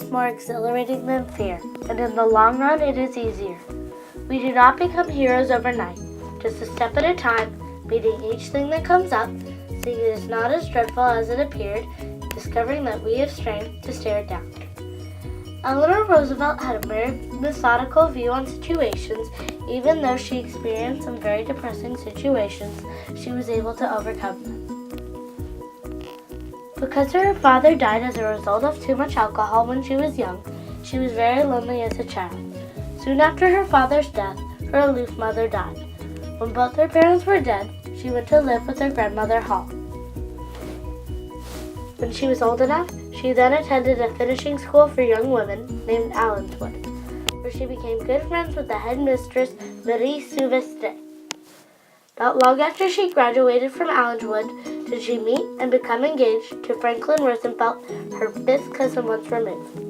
is more exhilarating than fear, and in the long run it is easier. We do not become heroes overnight, just a step at a time, meeting each thing that comes up, seeing it is not as dreadful as it appeared, discovering that we have strength to stare it down. Eleanor Roosevelt had a very methodical view on situations. Even though she experienced some very depressing situations, she was able to overcome them. Because her father died as a result of too much alcohol when she was young, she was very lonely as a child. Soon after her father's death, her aloof mother died. When both her parents were dead, she went to live with her grandmother Hall. When she was old enough, she then attended a finishing school for young women named Allenswood, where she became good friends with the headmistress Marie Souvestre. Not long after she graduated from Allenswood did she meet and become engaged to Franklin Roosevelt, her fifth cousin once removed.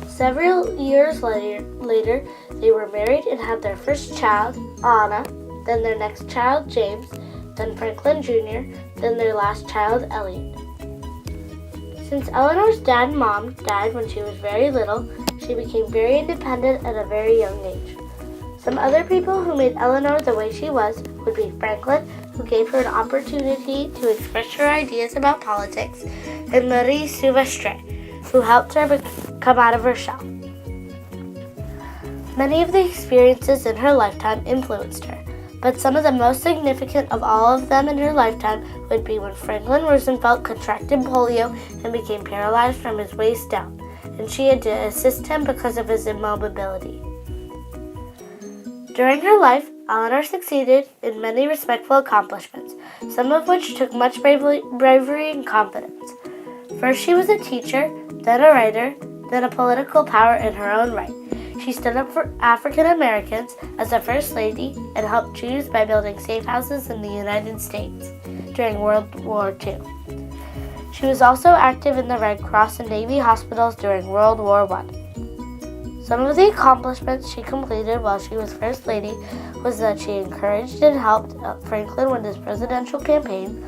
Several years later, they were married and had their first child, Anna, then their next child, James, then Franklin Jr., then their last child, Elliot. Since Eleanor's dad and mom died when she was very little, she became very independent at a very young age. Some other people who made Eleanor the way she was would be Franklin, who gave her an opportunity to express her ideas about politics, and Marie Souvestre, who helped her come out of her shell. Many of the experiences in her lifetime influenced her, but some of the most significant of all of them in her lifetime would be when Franklin Roosevelt contracted polio and became paralyzed from his waist down, and she had to assist him because of his immobility. During her life, Eleanor succeeded in many respectful accomplishments, some of which took much bravery and confidence. First, she was a teacher, then a writer, then a political power in her own right. She stood up for African Americans as a First Lady and helped Jews by building safe houses in the United States during World War II. She was also active in the Red Cross and Navy hospitals during World War I. Some of the accomplishments she completed while she was First Lady was that she encouraged and helped Franklin win his presidential campaign.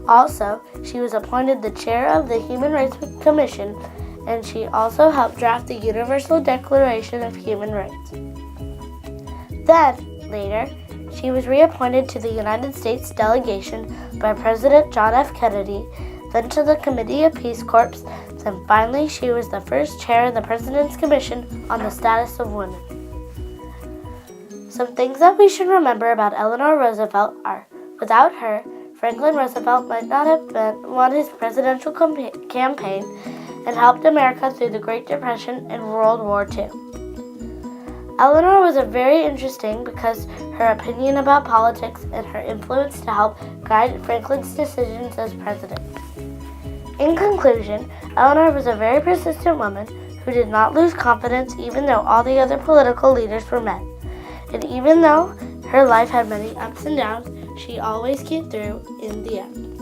Also, she was appointed the chair of the Human Rights Commission, and she also helped draft the Universal Declaration of Human Rights. Then, later, she was reappointed to the United States delegation by President John F. Kennedy, then to the Committee of Peace Corps, then finally she was the first chair of the President's Commission on the Status of Women. Some things that we should remember about Eleanor Roosevelt are, without her, Franklin Roosevelt might not have won his presidential campaign and helped America through the Great Depression and World War II. Eleanor was very interesting because her opinion about politics and her influence to help guide Franklin's decisions as president. In conclusion, Eleanor was a very persistent woman who did not lose confidence even though all the other political leaders were men. And even though her life had many ups and downs, she always came through in the end.